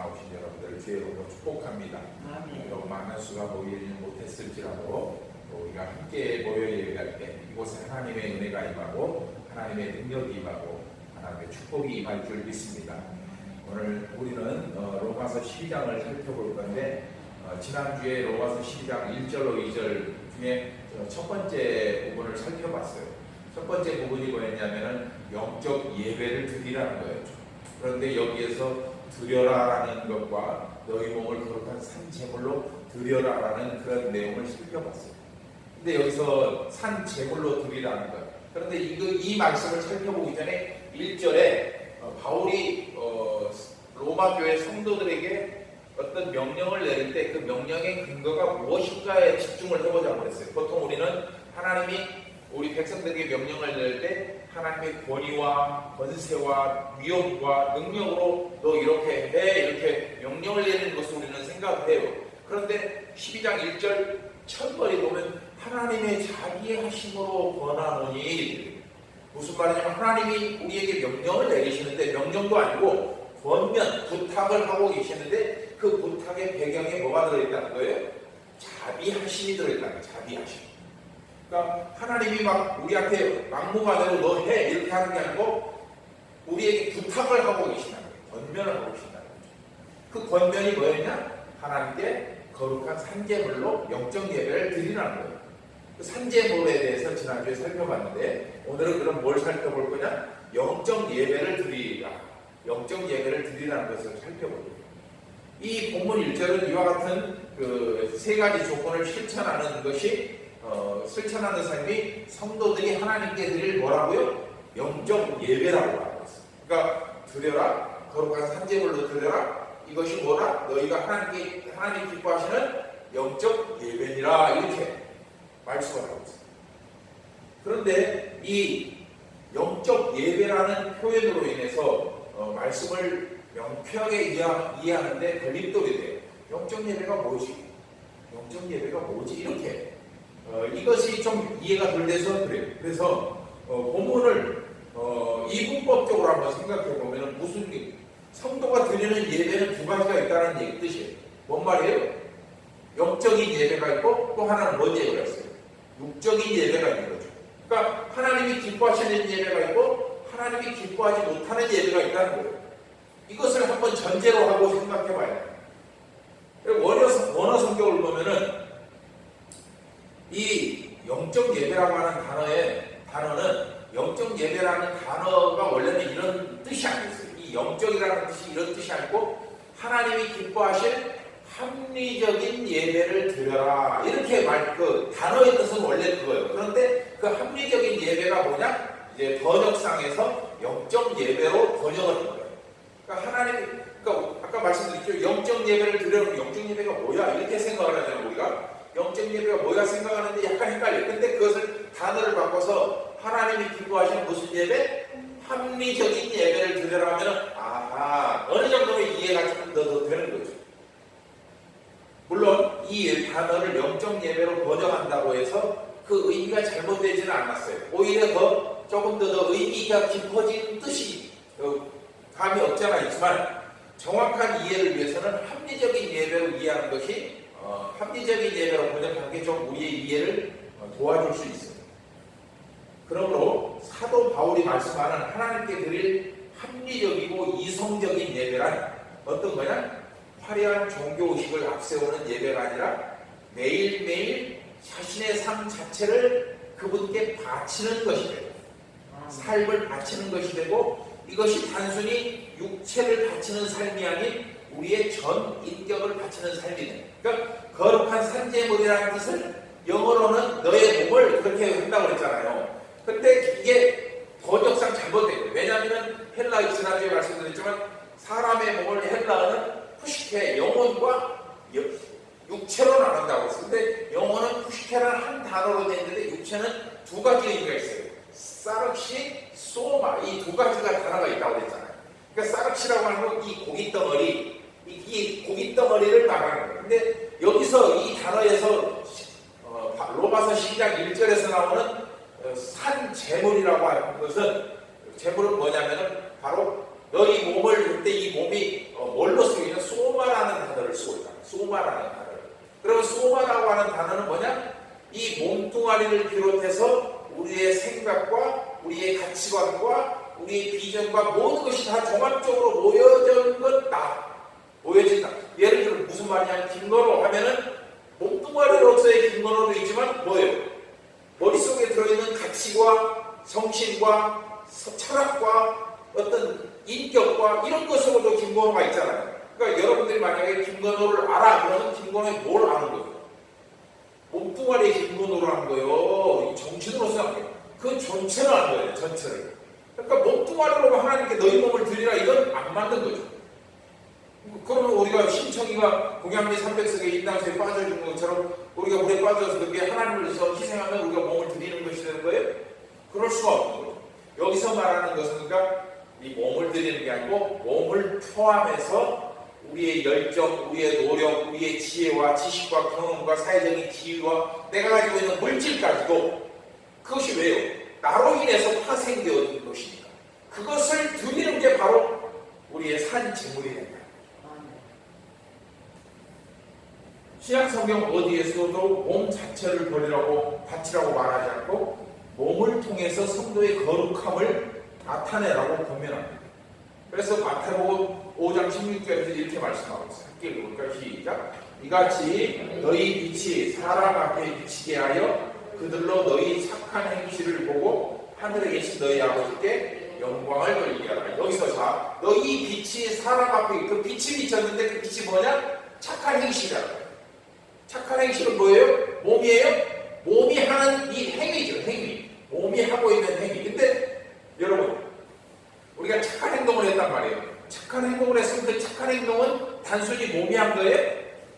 나오신 여러분들을 주의로 축복합니다. 비록 많은 수가 모이지 못했을지라도 우리가 함께 모여 예배할 때 이곳에 하나님의 은혜가 임하고 하나님의 능력이 임하고 하나님의 축복이 임할 줄 믿습니다. 오늘 우리는 로마서 12장을 살펴볼 건데 지난주에 로마서 12장 1절로 2절 중에 첫 번째 부분을 살펴봤어요. 첫 번째 부분이 뭐였냐면은 영적 예배를 드리라는 거였죠. 그런데 여기에서 드려라라는 것과 너희 몸을 거룩한 산 제물로 드려라라는 그런 내용을 살펴봤어요. 근데 여기서 산 제물로 드리라는 것. 그런데 이 말씀을 살펴보기 전에 1절에 바울이 로마 교회 성도들에게 어떤 명령을 내릴 때 그 명령의 근거가 무엇인가에 집중을 해보자고 그랬어요. 보통 우리는 하나님이 우리 백성들에게 명령을 내릴 때 하나님의 권위와 권세와 위엄과 능력으로 너 이렇게 해 이렇게 명령을 내리는 것을 우리는 생각을 해요. 그런데 12장 1절 첫머리 보면 하나님의 자기 하심으로 권하노니 무슨 말이냐면 하나님이 우리에게 명령을 내리시는데 명령도 아니고 권면, 부탁을 하고 계시는데 그 부탁의 배경에 뭐가 들어있다는 거예요? 자비하심이 들어있다는 거예요. 자비하심. 그러니까 하나님이 막 우리한테 막무가내로 너 해 이렇게 하는 게 아니고 우리에게 부탁을 하고 계시다는 거예요. 권면을 하고 계신다는 거죠. 그 권면이 뭐였냐? 하나님께 거룩한 산제물로 영적 예배를 드리라는 거예요. 그 산제물에 대해서 지난주에 살펴봤는데 오늘은 그럼 뭘 살펴볼 거냐? 영적 예배를 드리라. 영적 예배를 드리라는 것을 살펴보죠. 이 본문 1절은 이와 같은 그 세 가지 조건을 실천하는 것이 실천하는 삶이 성도들이 하나님께 드릴 뭐라고요? 영적 예배라고 하고 있어요. 그러니까 드려라, 거룩한 산제물로 드려라. 이것이 뭐라? 너희가 하나님 기뻐하시는 영적 예배니라 이렇게 말씀을 하고 있어요. 그런데 이 영적 예배라는 표현으로 인해서 말씀을 명쾌하게 이해하는데 걸림돌이 돼요. 영적 예배가 뭐지? 영적 예배가 뭐지? 이렇게 이것이 좀 이해가 덜 돼서 그래요. 그래서 본문을 이분법적으로 한번 생각해 보면 무슨 성도가 드리는 예배는 두 가지가 있다는 뜻이에요. 뭔 말이에요? 영적인 예배가 있고 또 하나는 뭔 예배가 있어요? 육적인 예배가 있는 거죠. 그러니까 하나님이 기뻐하시는 예배가 있고 하나님이 기뻐하지 못하는 예배가 있다는 거예요. 이것을 한번 전제로 하고 생각해 봐야 돼요. 원어 성경을 보면은 이 영적 예배라고 하는 단어는 영적 예배라는 단어가 원래는 이런 뜻이 아니었어요. 이 영적이라는 뜻이 이런 뜻이 아니고 하나님이 기뻐하실 합리적인 예배를 드려라 이렇게 그 단어의 뜻은 원래 그거예요. 그런데 그 합리적인 예배가 뭐냐? 이제 번역상에서 영적 예배로 번역을 한 거예요. 그러니까 그러니까 아까 말씀드렸죠. 영적 예배를 드려면 영적 예배가 뭐야? 이렇게 생각을 하잖아요. 우리가 영적 예배가 뭐야 생각하는데 약간 헷갈려요. 근데 그것을 단어를 바꿔서 하나님이 기뻐하시는 무슨 예배? 합리적인 예배를 드려라 하면은 아하 어느 정도면 이해가 조금 더 되는 거죠. 물론 이 단어를 영적 예배로 번역한다고 해서 그 의미가 잘못되지는 않았어요. 오히려 조금 더 의미가 깊어진 뜻이 감이 없지 않아 있지만 정확한 이해를 위해서는 합리적인 예배로 이해하는 것이 합리적인 예배로 번역하는 게 좀 우리의 이해를 도와줄 수 있어요. 그러므로 사도 바울이 말씀하는 하나님께 드릴 합리적이고 이성적인 예배란 어떤 거냐? 화려한 종교의식을 앞세우는 예배가 아니라 매일매일 자신의 삶 자체를 그분께 바치는 것이 되고 삶을 바치는 것이 되고 이것이 단순히 육체를 바치는 삶이 아닌 우리의 전 인격을 바치는 삶이 돼요. 그러니까 거룩한 산제물이라는 뜻을 영어로는 너의 몸을 그렇게 한다고 그랬잖아요. 근데 이게 번역상 잘못된 거예요. 왜냐하면 헬라어 지난주에 말씀드렸지만 사람의 몸을 헬라어는 푸시케, 영혼과 육체로 나눈다고 했어요. 근데 영혼은 푸시케라는 한 단어로 되어 있는데 육체는 두 가지 의미가 있어요. 사르시, 소마 이 두 가지가 단어가 있다고 했잖아요. 그러니까 사르시라고 하는 건 이 고깃덩어리, 이 고깃덩어리를 말하는 거예요. 근데 여기서 이 단어에서 로마서 12장 1절에서 나오는 산 제물이라고 하는 것은 제물은 뭐냐면은 바로 너희 몸을 그때 이 몸이 뭘로 쓰이냐? 소마라는 단어. 그러면 소마라고 하는 단어는 뭐냐? 이 몸뚱아리를 비롯해서 우리의 생각과 우리의 가치관과 우리의 비전과 모든 것이 다 종합적으로 모여진 것다. 모여진다. 예를 들어 무슨 말이냐? 김건호 하면은 몸뚱아리로서의 김건호도 있지만 뭐예요? 머릿속에 들어있는 가치와 정신과 철학과 어떤 인격과 이런 것으로도 김건호가 있잖아요. 그러니까 여러분들이 만약에 김건호를 알아 그러면 김건호에 뭘 아는 거예요? 몸뚱아리의 김건호를 아는 거예요. 정신으로서 아는 거예요. 그 전체를 아는 거예요. 전체를. 그러니까 몸뚱아리로 하나님께 너희 몸을 드리라 이건 안 맞는 거죠. 그러면 우리가 신청이가 공양미 300석에 인당수에 빠져준 것처럼 우리가 물에 빠져서 그게 하나님을 위해서 희생하면 우리가 몸을 드리는 것이 되는 거예요? 그럴 수가 없는 거예요. 여기서 말하는 것은 그러니까 이 몸을 드리는 게 아니고 몸을 포함해서 우리의 열정, 우리의 노력, 우리의 지혜와 지식과 경험과 사회적인 지위와 내가 가지고 있는 물질까지도 그것이 왜요? 나로 인해서 파생되어진 것이니까 그것을 드리는 게 바로 우리의 산 제물이 된다. 신약 성경 어디에서도 몸 자체를 버리라고 바치라고 말하지 않고 몸을 통해서 성도의 거룩함을 나타내라고 권면합니다. 그래서 마태복음 5장 16절에서 이렇게 말씀하고 있어요. 함께 읽어볼까요? 시작. 이같이 너희 빛이 사람 앞에 비치게 하여 그들로 너희 착한 행실을 보고 하늘에 계신 너희 아버지께 영광을 돌리게 하라. 여기서 자, 너희 빛이 사람 앞에 그 빛이 비쳤는데 그 빛이 뭐냐? 착한 행실이야. 착한 행실은 뭐예요? 몸이에요? 몸이 하는 이 행위죠. 행위. 몸이 하고 있는 행위. 근데 여러분 우리가 착한 행동을 했단 말이에요. 착한 행동을 했으면 그 착한 행동은 단순히 몸이 한 거예요?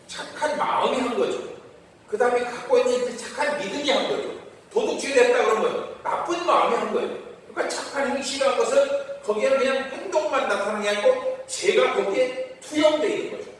착한 마음이 한 거죠. 그 다음에 갖고 있는 그 착한 믿음이 한 거죠. 도둑질을 했다 그러면 나쁜 마음이 한 거예요. 그러니까 착한 행실이라는 것은 거기에는 그냥 행동만 나타나는 게 아니고 죄가 거기에 투영되어 있는 거죠.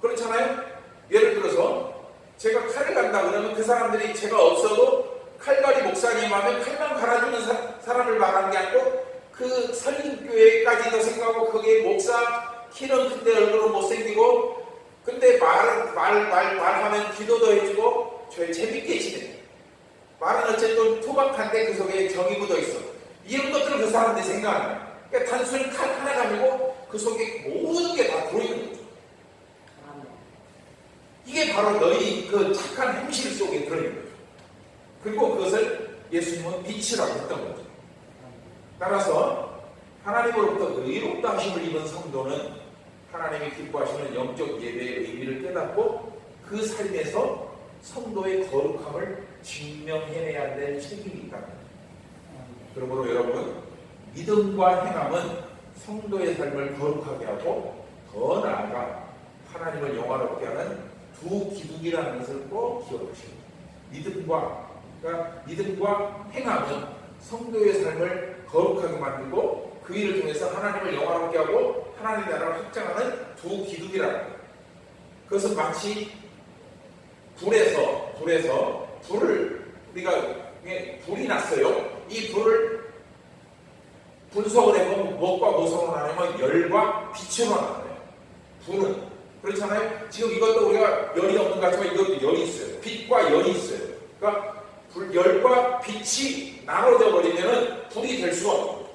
그렇잖아요? 예를 들어서 제가 칼을 간다 그러면 그 사람들이 제가 없어도 칼갈이 목사님 하면 칼만 갈아주는 사람을 말하는 게 아니고 그 설립교회까지도 생각하고 거기에 목사 키는 큰데 얼굴은 못생기고 근데 말하면 기도도 해주고 재밌게 지내. 말은 어쨌든 투박한데 그 속에 정이 묻어 있어. 이런 것들을 그 사람들이 생각하는 거야. 그러니까 단순히 칼 하나 가지고 그 속에 모든 게 다 들어있는 거죠. 이게 바로 너희 그 착한 행실 속에 들어있는 거죠. 그리고 그것을 예수님은 빛이라고 했던 거죠. 따라서 하나님으로부터 의롭다 하심을 입은 성도는 하나님이 기뻐하시는 영적 예배의 의미를 깨닫고 그 삶에서 성도의 거룩함을 증명해내야 될 책임이 있다. 그러므로 여러분 믿음과 행함은 성도의 삶을 거룩하게 하고 더 나아가 하나님을 영화롭게 하는 두 기둥이라는 것을 꼭 기억하십니다. 믿음과 행함은 성도의 삶을 거룩하게 만들고 그 일을 통해서 하나님을 영화롭게 하고 하나님의 나라를 확장하는 두 기둥이라는 거예요. 그것은 마치 불을 우리가 불이 났어요. 이 불을 분석을 해보면 무엇과 무엇으로 나누면 열과 빛으로 나눠요. 불은 그렇잖아요. 지금 이것도 우리가 열이 없는 것 같지만 이것도 열이 있어요. 빛과 열이 있어요. 그러니까 열과 빛이 나눠져 버리면은 불이 될 수가 없는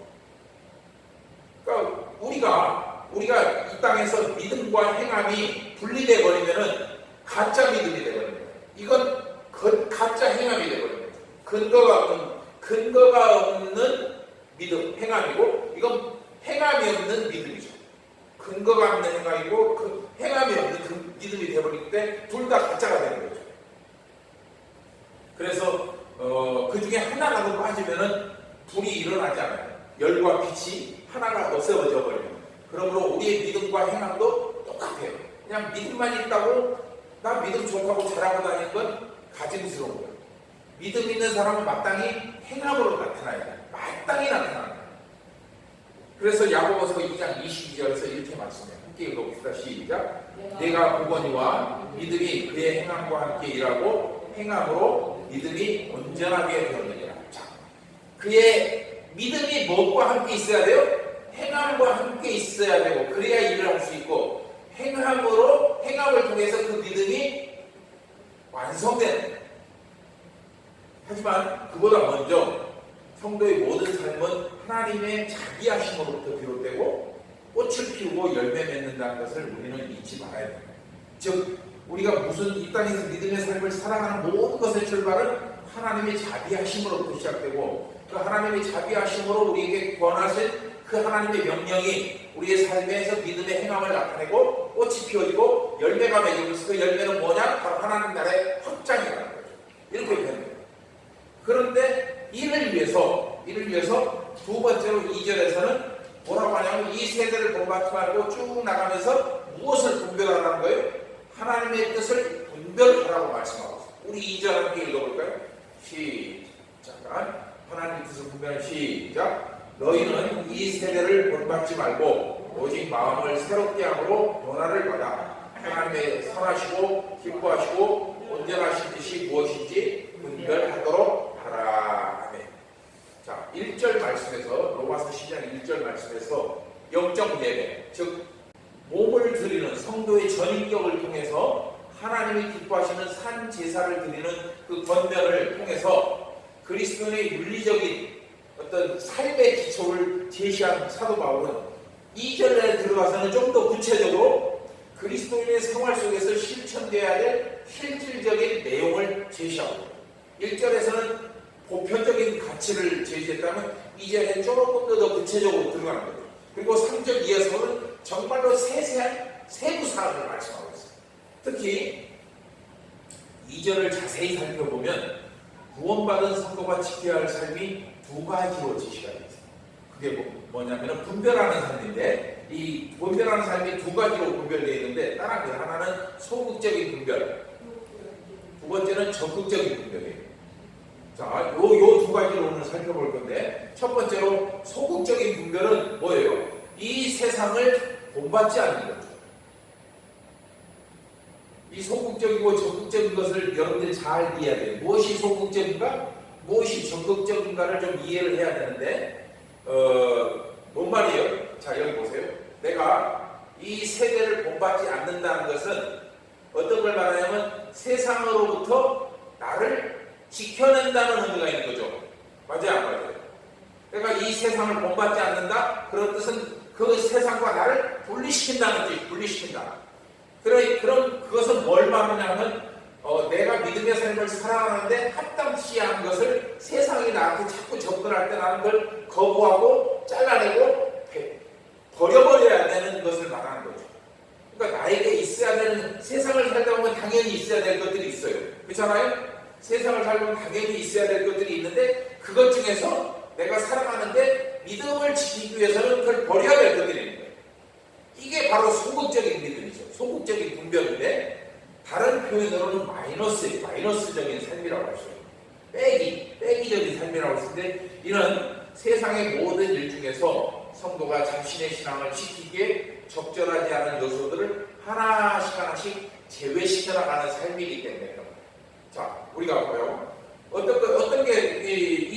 거죠. 그러니까 우리가 이 땅에서 믿음과 행함이 분리돼 버리면은 가짜 믿음이 돼 버립니다. 이건 가짜 행함이 돼 버립니다. 근거가 없는 믿음, 행함이고 이건 행함이 없는 믿음이죠. 근거가 없는 행함이고 행함이 없는 그 믿음이 되어버리기 때문에 둘 다 가짜가 되는 거죠. 그래서 그 중에 하나라도 빠지면은 불이 일어나지 않아요. 열과 빛이 하나가 없어져 버리면. 그러므로 우리의 믿음과 행함도 똑같아요. 그냥 믿음만 있다고 나 믿음 좋다고 잘하고 다니는 건 가증스러운 거예요. 믿음 있는 사람은 마땅히 행함으로 나타나야 돼요. 마땅히 나타나는 거예요. 그래서 야고보서 2장 22절에서 이렇게 말씀해요. 함께 읽어봅시다. 시작. 내가 보거니와 믿음이 그의 행함과 함께 일하고 행함으로 믿음이 온전하게 되었느니라. 자, 그의 믿음이 무엇과 함께 있어야 돼요? 행함과 함께 있어야 되고 그래야 일을 할 수 있고 행함을 통해서 하나님의 자비하심으로부터 비롯되고 꽃을 피우고 열매 맺는다는 것을 우리는 잊지 말아야 됩니다. 즉 우리가 무슨 이 땅에서 믿음의 삶을 살아가는 모든 것의 출발은 하나님의 자비하심으로부터 시작되고 그 하나님의 자비하심으로 우리에게 권하신 그 하나님의 명령이 우리의 삶에서 믿음의 행함을 나타내고 꽃이 피어지고 열매가 맺으면서 그 열매는 뭐냐? 바로 하나님 나라의 확장이라는 거죠. 이렇게 됩니다. 그런데 이를 위해서 두 번째로 2절에서는 뭐라고 하냐면 이 세대를 본받지 말고 쭉 나가면서 무엇을 분별하라는 거예요? 하나님의 뜻을 분별하라고 말씀하고 있어요. 우리 2절 함께 읽어볼까요? 시작. 하나님의 뜻을 분별하는 시작. 너희는 이 세대를 본받지 말고 오직 마음을 새롭게 함으로 변화를 받아 하나님의 선하시고 기뻐하시고 온전하신 뜻이 무엇인지 분별하도록 하라. 아멘. 자, 1절 말씀에서 로마서 10장 1절 말씀에서 영적 예배, 즉 몸을 드리는 성도의 전인격을 통해서 하나님이 기뻐하시는 산 제사를 드리는 그 권면을 통해서 그리스도인의 윤리적인 어떤 삶의 기초를 제시한 사도 바울은 2절에 들어가서는 좀 더 구체적으로 그리스도인의 생활 속에서 실천되어야 될 실질적인 내용을 제시하고 1절에서는 보편적인 가치를 제시했다면 2절에 조금 더 구체적으로 들어가는 거죠. 그리고 3절 이어서는 정말로 세세한 세부 사항을 말씀하고 있어요. 특히 2절을 자세히 살펴보면 구원받은 성도가 지켜야 할 삶이 두 가지로 제시가 되어 있어요. 그게 뭐냐면 분별하는 삶인데 이 분별하는 삶이 두 가지로 분별되어 있는데 따라합니다. 하나는 소극적인 분별, 두 번째는 적극적인 분별이에요. 자, 요 두 가지로 오늘 살펴볼 건데 첫 번째로 소극적인 분별은 뭐예요? 이 세상을 본받지 않는 거죠. 이 소극적이고 적극적인 것을 여러분들이 잘 이해해야 돼요. 무엇이 소극적인가? 무엇이 적극적인가를 좀 이해를 해야 되는데 뭔 말이에요? 자, 여기 보세요. 내가 이 세대를 본받지 않는다는 것은 어떤 걸 말하냐면 세상으로부터 나를 지켜낸다는 의미가 있는 거죠. 맞아요? 안 맞아요? 내가 이 세상을 본받지 않는다? 그런 뜻은 그 세상과 나를 분리시킨다는 뜻이 분리시킨다. 그럼 그것은 뭘 말하냐면 내가 믿음의 삶을 살아가는데 합당치 않은 것을 세상이 나한테 자꾸 접근할 때 나는 그걸 거부하고 잘라내고 버려버려야 되는 것을 말하는 거죠. 그러니까 나에게 있어야 되는 세상을 살다 보면 당연히 있어야 될 것들이 있어요. 그렇잖아요? 세상을 살면 당연히 있어야 될 것들이 있는데 그것 중에서 내가 살아가는데 믿음을 지키기 위해서는 그걸 버려야 될 것들이 있는 거예요. 이게 바로 소극적인 믿음이죠. 소극적인 분별인데 다른 표현으로는 마이너스적인 삶이라고 할 수 있어요. 빼기적인 삶이라고 했을 때 이는 세상의 모든 일 중에서 성도가 자신의 신앙을 지키기에 적절하지 않은 요소들을 하나씩 제외시켜 나가는 삶이기 때문에 그런 거예요. 자, 우리가 봐요. 어떤 게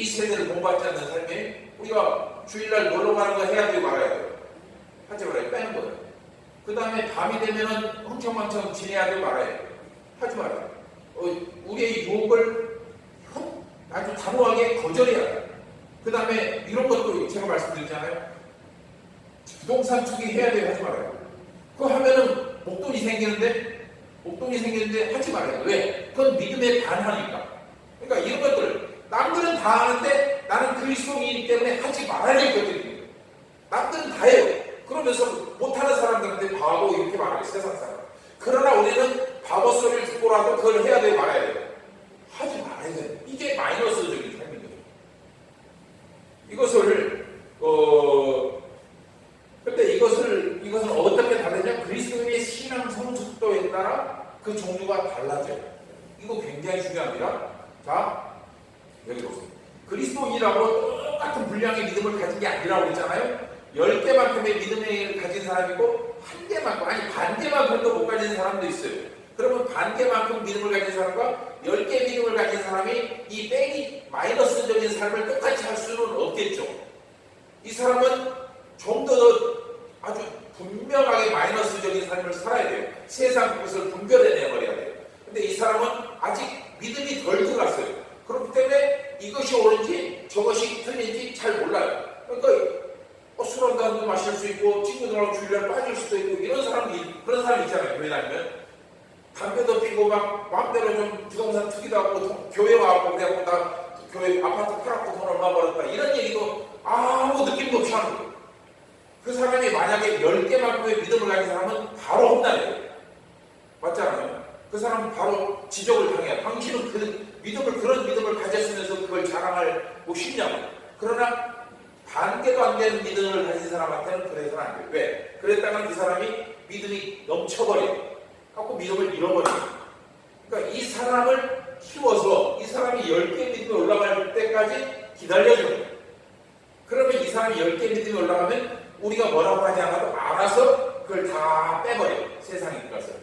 이 세대를 본받지 않는 삶이 우리가 주일날 놀러 가는 거 해야 되고 말아야 돼요. 하지 말아요. 빼는 거예요. 그 다음에 밤이 되면은 흥청망청 지내야 되고 말아야 돼요. 하지 말아요. 우리의 유혹을 아주 단호하게 거절해야 돼요. 그 다음에 이런 것도 제가 말씀드렸잖아요. 부동산 투기해야 돼요. 하지 말아요. 그거 하면은 목돈이 생기는데 하지 말아요. 왜? 그건 믿음에 반하니까. 그러니까 이런 것들 남들은 다 하는데 나는 그리스도인이기 때문에 하지 말아야 될 것들입니다. 남들은 다 해요. 그러면서 못하는 사람들한테 바보 이렇게 말해요. 세상 사람. 그러나 우리는 바보 소리를 듣고라도 그걸 해야 돼요. 말아야 돼요. 하지 말아야 돼요. 이게 마이너스적인 삶인 거죠. 근데 이것은 어떻게 다르냐? 그리스도인의 신앙 성숙도에 따라 그 종류가 달라져요. 이거 굉장히 중요합니다. 자, 여기 보세요. 그리스도인이라고 똑같은 분량의 믿음을 가진 게 아니라고 했잖아요. 10개만큼의 믿음을 가진 사람이고 한 개만큼, 아니 반개만큼도 못 가진 사람도 있어요. 그러면 반개만큼 믿음을 가진 사람과 10개 믿음을 가진 사람이 이 빼기 마이너스적인 삶을 똑같이 할 수는 없겠죠. 이 사람은 좀 더 아주 분명하게 마이너스적인 삶을 살아야 돼요. 세상 것을 분별해내버려야 돼요. 근데 이 사람은 아직 믿음이 덜 들어갔어요. 그렇기 때문에 이것이 옳은지 저것이 틀린지 잘 몰라요. 그러니까 술 한 잔도 마실 수 있고 친구들하고 주일날 빠질 수도 있고 이런 사람이 그런 사람 있잖아요. 교회 다니면 담배도 피고 막 마음대로 좀 부동산 투기도 하고 교회 와갖고 그냥 나 교회 아파트 팔았고 돈 얼마 벌었다 이런 얘기도 아무 느낌도 없이 하는 거예요. 그 사람이 만약에 10개만큼의 믿음을 가진 사람은 바로 혼나요. 맞잖아요. 그 사람은 바로 지적을 당해요. 당신은 그런 믿음을 가졌으면서 그걸 자랑할 뭐 쉽냐고. 그러나 반개도 안 되는 믿음을 가진 사람한테는 그래서는 안 돼요. 왜? 그랬다면 그 사람이 믿음이 넘쳐버려요. 갖고 믿음을 잃어버려요. 그러니까 이 사람을 키워서 이 사람이 10개 믿음이 올라갈 때까지 기다려줘요. 그러면 이 사람이 10개 믿음이 올라가면 우리가 뭐라고 하지 않아도 알아서 그걸 다 빼버려요. 세상에 것을.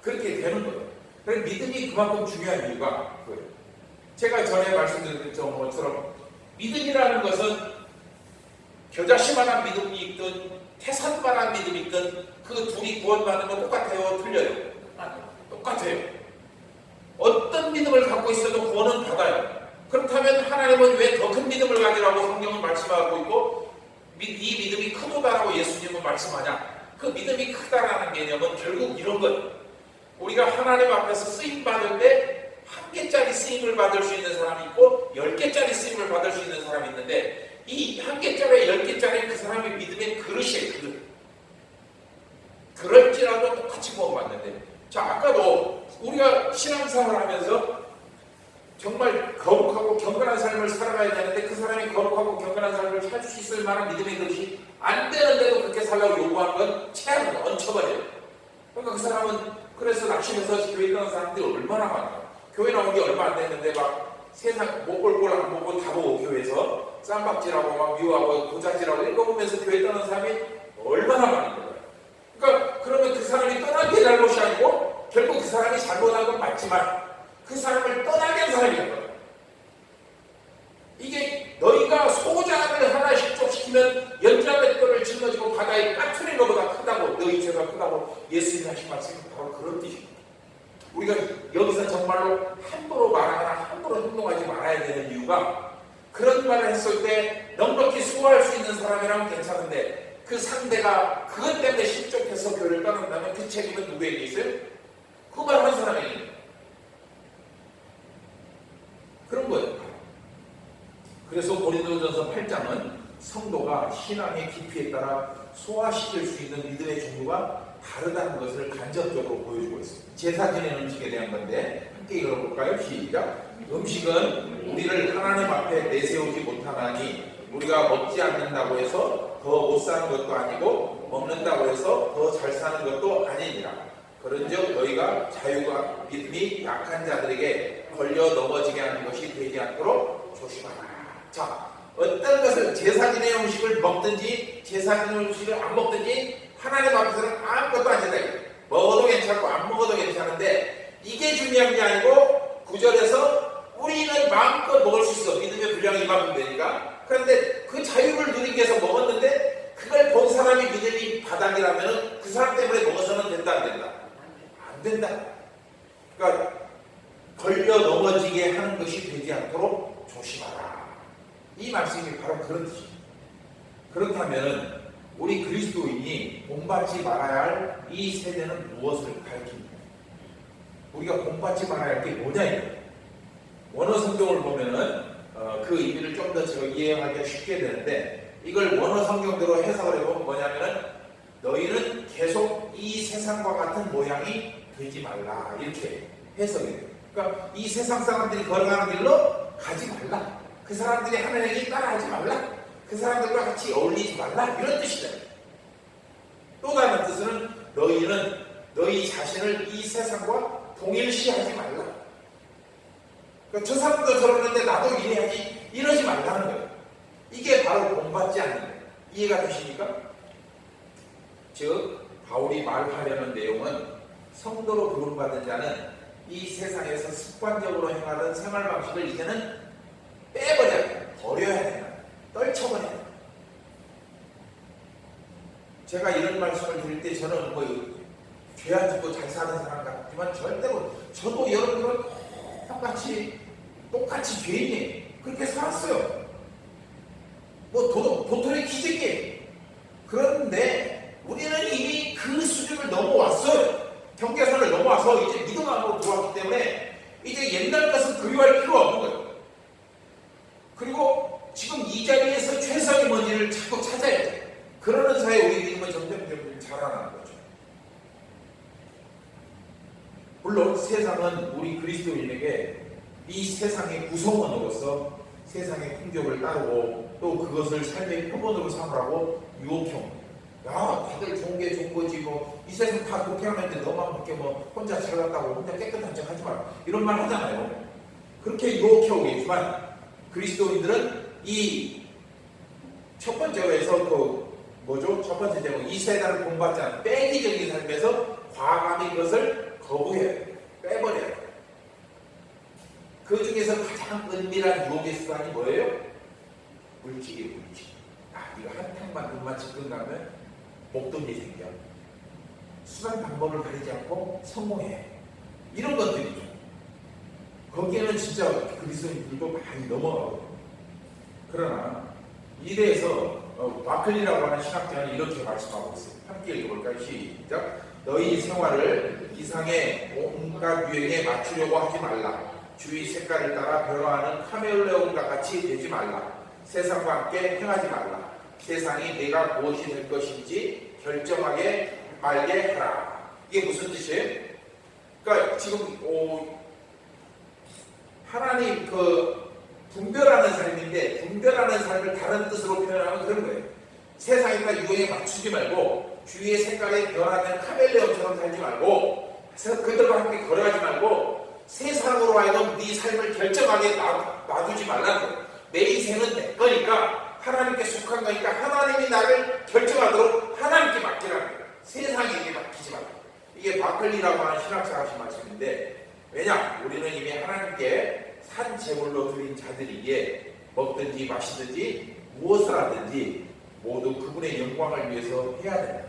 그렇게 되는 거예요. 그래서 믿음이 그만큼 중요한 이유가 그거예요. 제가 전에 말씀드린 것처럼 믿음이라는 것은 겨자씨만한 믿음이 있든 태산만한 믿음이 있든 그 둘이 구원받는 건 똑같아요? 틀려요? 똑같아요. 어떤 믿음을 갖고 있어도 구원은 받아요. 그렇다면 하나님은 왜 더 큰 믿음을 가지라고 성경은 말씀하고 있고 이 믿음이 크도다라고 예수님은 말씀하냐? 그 믿음이 크다라는 개념은 결국 이런 것. 우리가 하나님 앞에서 쓰임받을 때 한 개짜리 쓰임을 받을 수 있는 사람이 있고 10개짜리 쓰임을 받을 수 있는 사람이 있는데 이 한 개짜리 10개짜리 그 사람의 믿음의 그릇이에요. 그릇. 그럴지라도 똑같이 구원받는데 자 아까도 우리가 신앙생활을 하면서 정말 거룩하고 경건한 삶을 살아가야 되는데 그 사람이 거룩하고 경건한 삶을 살 수 있을 만한 믿음의 그릇이 안 되는데도 그렇게 살라고 요구하는 건 체하는 거 얹혀버려요. 그러니까 그 사람은 그래서 낙심해서 교회 떠난 사람들이 얼마나 많아요. 교회 나온 게 얼마 안 됐는데 막 세상 못 볼 걸 안 보고 다 보고 교회에서 쌈박질하고 막 미워하고 도자질하고 읽어보면서 교회 떠난 사람이 얼마나 많은 거예요. 그러니까 그러면 그 사람이 떠난 게 잘못이 아니고 결국 그 사람이 잘못한 건 맞지만 그 사람을 떠나게 한 사람이 된 거예요. 이게 너희가 소자를 하나 식족시키면 연자맷돌을 짊어지고 바다에 빠뜨린 것보다 크다고 너희 죄가 크다고 예수님이 하신 말씀이 바로 그런 뜻입니다. 우리가 여기서 정말로 함부로 말하거나 함부로 행동하지 말아야 되는 이유가 그런 말을 했을 때 넉넉히 수고할 수 있는 사람이라면 괜찮은데 그 상대가 그것 때문에 실족해서 교회를 떠난다면 그 책임은 누구에게 있어요? 그 말 한 사람에게 있는 거예요. 그런 거예요. 그래서 고린도전서 8장은 성도가 신앙의 깊이에 따라 소화시킬 수 있는 믿음의 종류가 다르다는 것을 간접적으로 보여주고 있습니다. 제사 지내는 음식에 대한 건데 함께 읽어볼까요? 시작. 음식은 우리를 하나님 앞에 내세우지 못하나니 우리가 먹지 않는다고 해서 더 못 사는 것도 아니고 먹는다고 해서 더 잘 사는 것도 아니니라. 그런즉 너희가 자유가 믿음이 약한 자들에게 걸려 넘어지게 하는 것이 되지 않도록 조심하라. 자, 어떤 것을 제사 지내 음식을 먹든지 제사 지내 음식을 안 먹든지 하나님 앞에서는 아무것도 안 된다. 먹어도 괜찮고 안 먹어도 괜찮은데 이게 중요한 게 아니고 9절에서 우리는 마음껏 먹을 수 있어. 믿음의 분량이 이만큼 되니까. 그런데 그 자유를 누리기 위해서 먹었는데 그걸 본 사람이 믿음이 바닥이라면 그 사람 때문에 먹어서는 된다 안 된다? 안 된다. 그러니까 걸려 넘어지게 하는 것이 되지 않도록 조심하라. 이 말씀이 바로 그런 뜻입니다. 그렇다면 우리 그리스도인이 본받지 말아야 할 이 세대는 무엇을 가르칩니까? 우리가 본받지 말아야 할 게 뭐냐 이거예요. 원어 성경을 보면은 그 의미를 좀 더 제가 이해하기가 쉽게 되는데 이걸 원어 성경대로 해석을 해보면 뭐냐면은 너희는 계속 이 세상과 같은 모양이 되지 말라 이렇게 해석이 돼요. 그러니까 이 세상 사람들이 걸어가는 길로 가지 말라. 그 사람들이 하는 얘기 따라하지 말라. 그 사람들과 같이 어울리지 말라 이런 뜻이다. 또 다른 뜻은 너희는 너희 자신을 이 세상과 동일시하지 말라. 그러니까 저 사람도 저러는데 나도 이래야지 이러지 말라는 거예요. 이게 바로 본받지 않는 거예요. 이해가 되십니까? 즉 바울이 말하려는 내용은 성도로 부름받은 자는 이 세상에서 습관적으로 행하던 생활 방식을 이제는 빼버려야 돼요. 버려야 된다. 떨쳐버려야 된다. 제가 이런 말씀을 드릴 때 저는 죄 안 짓고 잘 사는 사람 같지만 절대로 저도 여러분들은 똑같이 죄인이에요. 그렇게 살았어요. 뭐 도토리 기적이에요. 그런데 우리는 이미 그 수준을 넘어왔어요. 경계선을 넘어와서 이제 믿음 안으로 들어왔기 때문에 이제 옛날 것은 그리워할 필요가 없는 거예요. 그리고 지금 이 자리에서 최선의 뭔지를 자꾸 찾아야 돼요. 그러는 사이에 우리 믿음은 점점 자라나는 거죠. 물론 세상은 우리 그리스도인에게 이 세상의 구성원으로서 세상의 풍경을 따르고 또 그것을 삶의 표본으로 삼으라고 유혹형. 야, 다들 좋은 게 좋은 거지 뭐 이 세상 다 그렇게 하는데 너만 그렇게 뭐 혼자 잘났다고 혼자 깨끗한 척 하지 마라 이런 말 하잖아요. 그렇게 유혹해오고 있지만 그리스도인들은 이 첫 번째에서 첫 번째 제목 이 세상을 공부하지 않은 빼기적인 삶에서 과감히 그것을 거부해요. 빼버려요. 그 중에서 가장 은밀한 유혹의 수단이 뭐예요? 물질이에요. 물질. 이거 한탕만 돈만 집금 가면 목돈이 생겨. 수단 방법을 가리지 않고 성공해. 이런 것들이죠. 거기에는 진짜 그리스도인들도 많이 넘어가거든요. 그러나 이 대해서 마클리라고 하는 신학자는 이렇게 말씀하고 있어요. 함께 읽어볼까요? 시작. 너희 생활을 이상의 온갖 유행에 맞추려고 하지 말라. 주위 색깔을 따라 변화하는 카멜레온과 같이 되지 말라. 세상과 함께 행하지 말라. 세상이 내가 무엇이 될 것인지 결정하게 말게 하라. 이게 무슨 뜻이에요? 그러니까 지금 하나님 분별하는 삶인데 분별하는 삶을 다른 뜻으로 표현하면 그런 거예요. 세상과 유행에 맞추지 말고 주위의 색깔에 변하는 카멜레온처럼 살지 말고 그들과 함께 거래하지 말고 세상으로 하여금 네 삶을 결정하게 놔두지 말라는 거예요. 내 인생은 내 거니까 하나님께 속한 거니까 하나님이 나를 결정하도록 하나님께 맡기라는 거예요. 세상에게 맡기지 말고. 이게 바클리라고 하는 신학자가 하신 말씀인데 왜냐? 우리는 이미 하나님께 산 제물로 드린 자들이기에 먹든지 마시든지 무엇을 하든지 모두 그분의 영광을 위해서 해야 된다.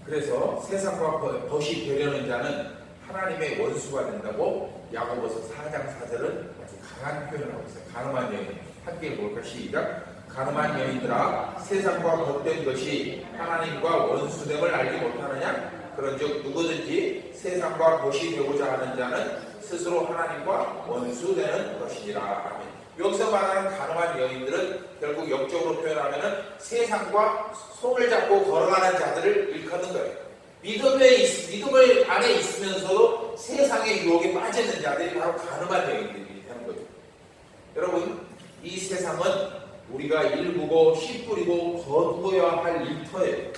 그래서 세상과 벗이 되려는 자는 하나님의 원수가 된다고 야고보서 4장 4절은 아주 강한 표현을 하고 있어요. 가늠한 여인. 함께 읽어볼까? 시작. 가늠한 여인들아 세상과 벗된 것이 하나님과 원수됨을 알지 못하느냐? 그런즉 누구든지 세상과 벗이 되고자 하는 자는 스스로 하나님과 원수되는 것이니라. 아멘. 여기서 말하는 가늠한 여인들은 결국 역적으로 표현하면 세상과 손을 잡고 걸어가는 자들을 일컫는 거예요. 믿음을 안에 있으면서도 세상의 유혹에 빠지는 자들이 바로 가늠한 여인들이 되는 거죠. 여러분, 이 세상은 우리가 일구고 씨 뿌리고 거두어야 할 일터예요.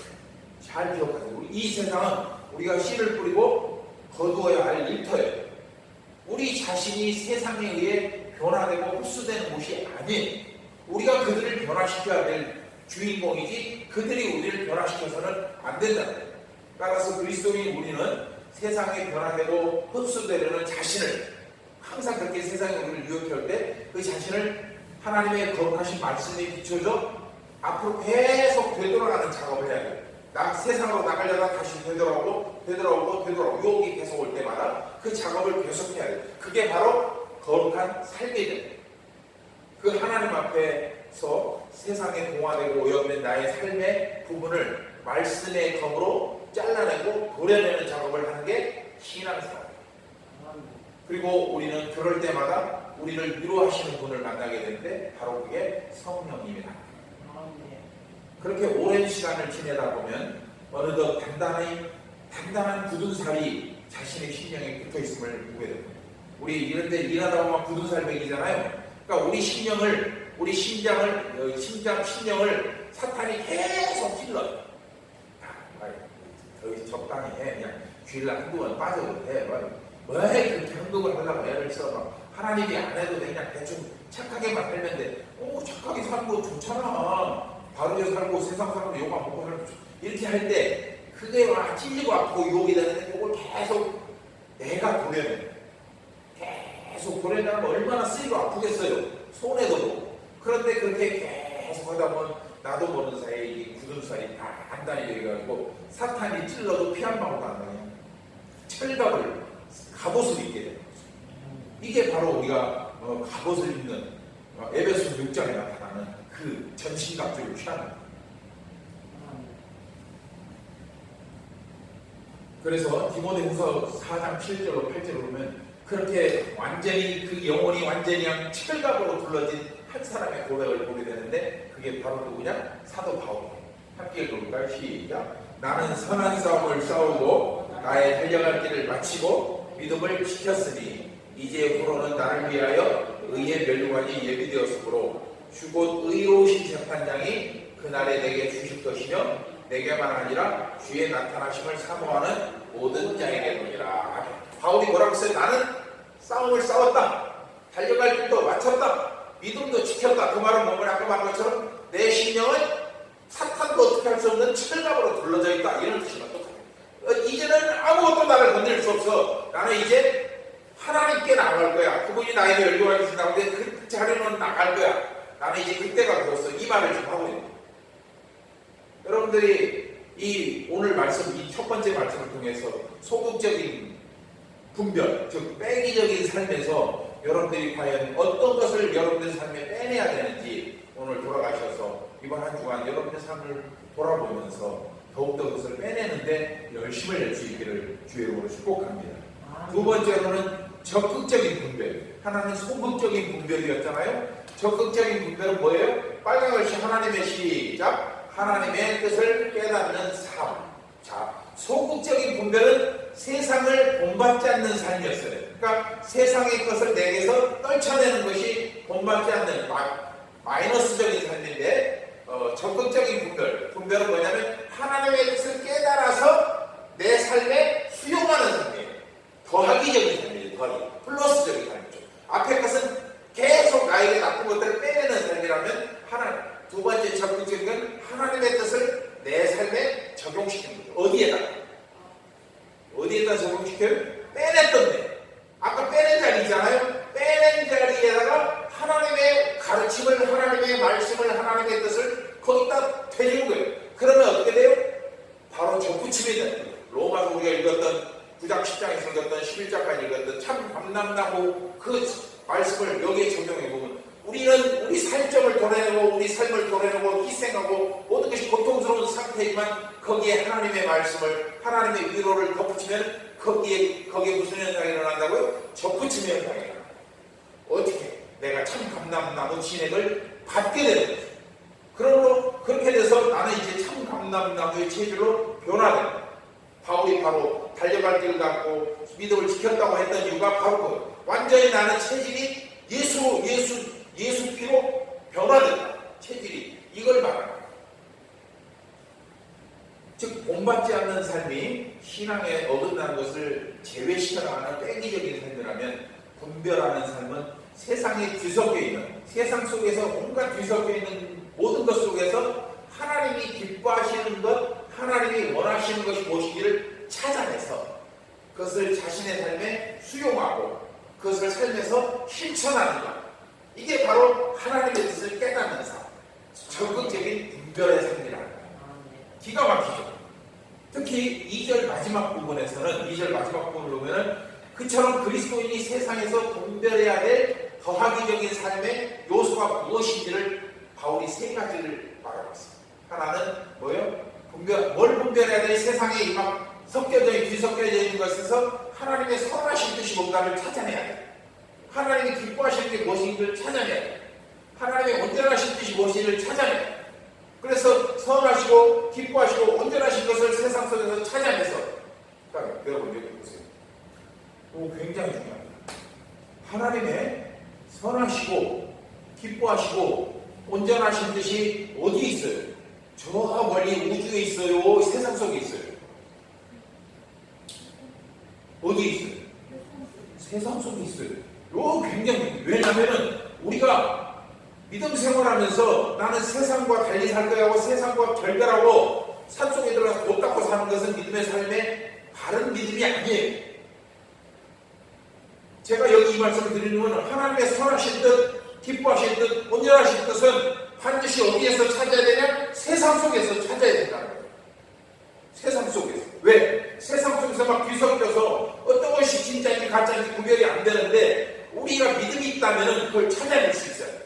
잘 기억하세요. 이 세상은 우리가 씨를 뿌리고 거두어야 할 일터예요. 우리 자신이 세상에 의해 변화되고 흡수되는 곳이 아닌 우리가 그들을 변화시켜야 될 주인공이지 그들이 우리를 변화시켜서는 안 된다는 거예요. 따라서 그리스도인 우리는 세상에 변화되고 흡수되려는 자신을 항상 그렇게 세상에 우리를 유혹할 때 그 자신을 하나님의 거룩하신 말씀에 비춰져 앞으로 계속 되돌아가는 작업을 해야 돼요. 세상으로 나가려다 다시 되돌아오고 유혹이 계속 올 때마다 그 작업을 계속해야 돼요. 그게 바로 거룩한 삶이 돼요. 그 하나님 앞에서 세상에 동화되고 오염된 나의 삶의 부분을 말씀의 검으로 잘라내고 도려내는 작업을 하는 게 신앙생활이에요. 그리고 우리는 그럴 때마다 우리를 위로하시는 분을 만나게 되는데 바로 그게 성령님이다. 그렇게 오랜 시간을 지내다 보면 어느덧 단단한 굳은 살이 자신의 심령에 붙어 있음을 보게 됩니다. 우리 이런데 일하다 보면 굳은 살 먹이잖아요. 그러니까 우리 심령을 사탄이 계속 찔러요. 여기 적당히 해. 그냥 쥐를 한두 번 빠져도 돼. 왜 그렇게 한국을 하려고 애를 써? 하나님이 안 해도 그냥 대충 착하게만 살면 돼. 착하게 살고 좋잖아. 바르게 살고 세상 살고 욕 안 먹고 살고 이렇게 할 때 그게 와 찔리고 아프고 유혹이 되는데 그걸 계속 내가 도려내. 계속 도려내면 얼마나 쓰이고 아프겠어요. 손해도. 그런데 그렇게 계속 하다 보면 나도 모르는 사이에 이 굳은 살이 다 단단히 되어가지고 사탄이 찔러도 피 한 방울도 안 나요. 철갑을 갑옷을 입게 되는 거죠. 이게 바로 우리가 갑옷을 입는 에베소 6장에 나타나는 그 전신갑주를 취하는 거예요. 그래서 디모데후서 4장 7절로 8절로 보면 그렇게 완전히 그 영혼이 완전히 그냥 철갑으로 둘러진 한 사람의 고백을 보게 되는데 그게 바로 누구냐? 사도 바울이에요. 함께 읽어볼까요? 시작. 나는 선한 싸움을 싸우고 나의 달려갈 길을 마치고 믿음을 지켰으니 이제 후로는 나를 위하여 의의 멸류관이 예비되었으므로 주곧 의로우신 재판장이 그날에 내게 주실 것이며 내게만 아니라 주의 나타나심을 사모하는 모든 자에게로니라. 바울이 뭐라고 했어요? 나는 싸움을 싸웠다. 달려갈 길도 마쳤다. 믿음도 지켰다. 그 말은 뭐냐? 아까 말한 것처럼 내 심령은 사탄도 어떻게 할 수 없는 철갑으로 둘러져 있다. 이런 뜻이면 똑같아요. 이제는 아무것도 나를 건드릴 수 없어. 나는 이제 하나님께 나갈 거야. 그분이 나에게 열교하게 주신다는데 그 자리는 나갈 거야. 나는 이제 그때가 되었어. 이 말을 좀 하고 있는 거예요. 여러분들이 이 오늘 말씀, 이 첫 번째 말씀을 통해서 소극적인 분별, 즉 빼기적인 삶에서 여러분들이 과연 어떤 것을 여러분들 삶에 빼내야 되는지 오늘 돌아가셔서 이번 한 주간 여러분의 삶을 돌아보면서 더욱더 그것을 빼내는데 열심을 낼 수 있기를 주의 이름으로 축복합니다. 두 번째로는 적극적인 분별. 하나는 소극적인 분별이었잖아요. 적극적인 분별은 뭐예요? 빨간 글씨 하나님의 시작. 하나님의 뜻을 깨닫는 삶. 자, 소극적인 분별은 세상을 본받지 않는 삶이었어요. 그러니까 세상의 것을 내게서 떨쳐내는 것이 본받지 않는 마이너스적인 삶인데 적극적인 분별은 뭐냐면 하나님의 뜻을 깨달아서 내 삶에 수용하는 삶이에요. 더하기적인 삶이에요. 더하기. 플러스적인 삶이죠. 앞에 것은 계속 나에게 나쁜 것들을 빼내는 삶이라면 두 번째 적극적인 건 하나님의 뜻을 내 삶에 적용시키는 거죠. 어디에다 적용시켜요? 빼냈던 데. 아까 빼낸 자리잖아요. 빼낸 자리에다가 하나님의 가르침을, 하나님의 말씀을, 하나님의 뜻을 거기다 되는 거예요. 그러면 어떻게 돼요? 바로 접붙임이 되는 거예요. 로마서 우리가 읽었던 9장 10장에서 읽었던 11장까지 읽었던 참 감람나무 그 말씀을 여기에 적용해보면 우리는 우리 살점을 도려내고 우리 삶을 도려내고 희생하고 모든 것이 고통스러운 상태이지만 거기에 하나님의 말씀을, 하나님의 위로를 덧붙이면 거기에 무슨 현상이 일어난다고요? 접붙임의 현상이 일어난다. 어떻게? 내가 참 감람나무 진액을 받게 되는 거죠. 그러므로 그렇게 돼서 나는 이제 참 감람나무의 체질로 변화된다. 바울이 바로 달려갈 길을 갖고 믿음을 지켰다고 했던 이유가 바로 그거예요. 완전히 나는 체질이 예수 피로 변화된다. 체질이. 이걸 말하는 거예요. 즉 본받지 않는 삶이 신앙에 어긋나는 것을 제외시켜 나가는 뺑기적인 삶이라면 분별하는 삶은 세상에 뒤섞여 있는, 세상 속에서 온갖 뒤섞여 있는 모든 것 속에서 하나님이 기뻐하시는 것, 하나님이 원하시는 것이 무엇인지를 찾아내서 그것을 자신의 삶에 수용하고 그것을 삶에서 실천하는 것. 이게 바로 하나님의 뜻을 깨닫는 삶, 적극적인 분별의 삶이라는 거예요. 기가 막히죠. 특히 2절 마지막 부분에서는 2절 마지막 부분을 보면은 그처럼 그리스도인이 세상에서 분별해야 될 더하기적인 삶의 요소가 무엇인지를 바울이 3가지를 말하고 있습니다. 하나는 뭐예요? 뭘 분별해야 될 세상에 막 뒤섞여져 있는 것에서 하나님의 선하신 뜻이 뭔가를 찾아내야 돼요. 하나님이 기뻐하시는 게 무엇인지를 찾아내야 돼요. 하나님의 온전하신 뜻이 무엇인지를 찾아내야 돼요. 그래서 선하시고 기뻐하시고 온전하신 것을 세상 속에서 찾아내서 여러분 여기 보세요. 굉장히 중요합니다. 하나님의 선하시고 기뻐하시고 온전하신 뜻이 어디 있어요? 저 멀리 우주에 있어요? 세상 속에 있어요? 어디 있어요? 세상 속에 있어요. 굉장히 왜냐하면 우리가 믿음 생활하면서 나는 세상과 달리 살 거야 하고 세상과 결별하고 산속에 들어가서 못 닦고 사는 것은 믿음의 삶의 바른 믿음이 아니에요. 제가 여기 이 말씀을 드리는 것은 하나님의 선하신 뜻, 기뻐하신 뜻, 온전하신 뜻은 반드시 어디에서 찾아야 되냐? 세상 속에서 찾아야 된다는 거예요. 세상 속에서. 왜? 세상 속에서 막 뒤섞여서 어떤 것이 진짜인지 가짜인지 구별이 안 되는데 우리가 믿음이 있다면 그걸 찾아낼 수 있어요.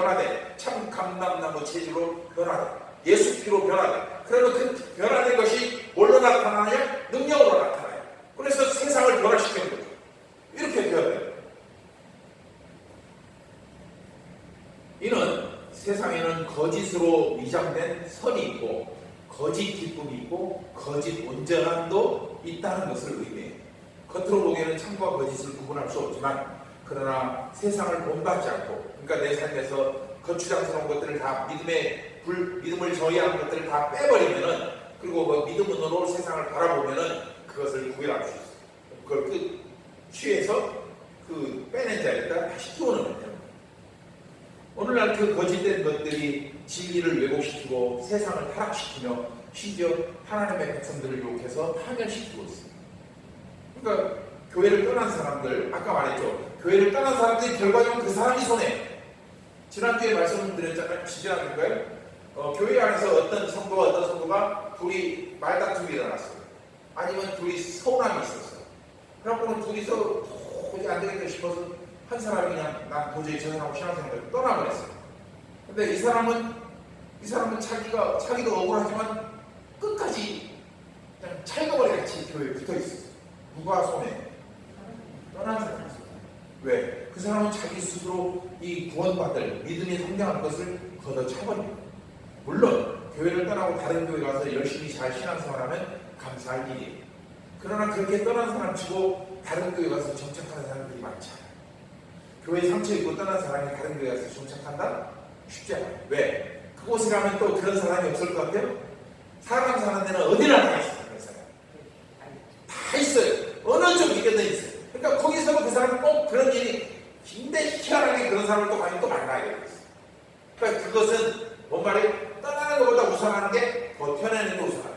변화돼. 참 감람나무 체질로 변화돼. 예수 피로 변화돼. 그러면 그 변화된 것이 뭘로 나타나냐? 능력으로 나타나요. 그래서 세상을 변화시키는 거죠. 이렇게 되어야 돼요. 이는 세상에는 거짓으로 위장된 선이 있고 거짓 기쁨이 있고 거짓 온전함도 있다는 것을 의미해요. 겉으로 보기에는 참과 거짓을 구분할 수 없지만 그러나 세상을 본받지 않고, 그러니까 내 삶에서 거추장스러운 것들을 다 믿음을 저해하는 것들을 다 빼버리면은, 그리고 그 믿음으로 세상을 바라보면은 그것을 구별할 수 있어요. 그걸 취해서 빼낸 자리에다 다시 끼워넣는 거예요. 오늘날 그 거짓된 것들이 진리를 왜곡시키고 세상을 타락시키며 심지어 하나님의 백성들을 욕해서 파멸시키고 있습니다. 그러니까 교회를 떠난 사람들, 아까 말했죠. 교회를 떠난 사람들이 결과적으로 그 사람이 손해요. 지난주에 말씀드렸잖아요. 지지난주인가요? 교회 안에서 어떤 성도가 둘이 말다툼이 일어났어요. 아니면 둘이 서운함이 있었어요. 그래갖고는 둘이서 도저히 안 되겠다 싶어서 한 사람이 그냥 난 도저히 저 사람하고 신앙생활을 떠나버렸어요. 근데 이 사람은 자기도 억울하지만 끝까지 그냥 찰거머리 같이 교회에 붙어 있었어요. 누가 손해? 떠난 사람이었어요. 왜? 그 사람은 자기 스스로 이 구원받을 믿음이 성장할 것을 걷어차버립니다. 물론 교회를 떠나고 다른 교회 가서 열심히 잘 신앙생활하면 감사할 일이에요. 그러나 그렇게 떠난 사람 치고 다른 교회 가서 정착하는 사람들이 많지 않아요. 교회 상처 입고 떠난 사람이 다른 교회 가서 정착한다? 쉽지 않아요. 왜? 그곳에 가면 또 그런 사람이 없을 것 같아요? 사람 사는 데는 어디나 다 있어요. 그런 사람. 다 있어요. 어느 쪽이든 있어요. 그러니까 거기서도 그 사람은 꼭 그런 일이 굉장히 희한하게 그런 사람을 또 가면 또 만나게 되어있어요. 그러니까 그것은 뭔 말이에요? 떠나는 것보다 우선하는 게 버텨내는 게 우선하다.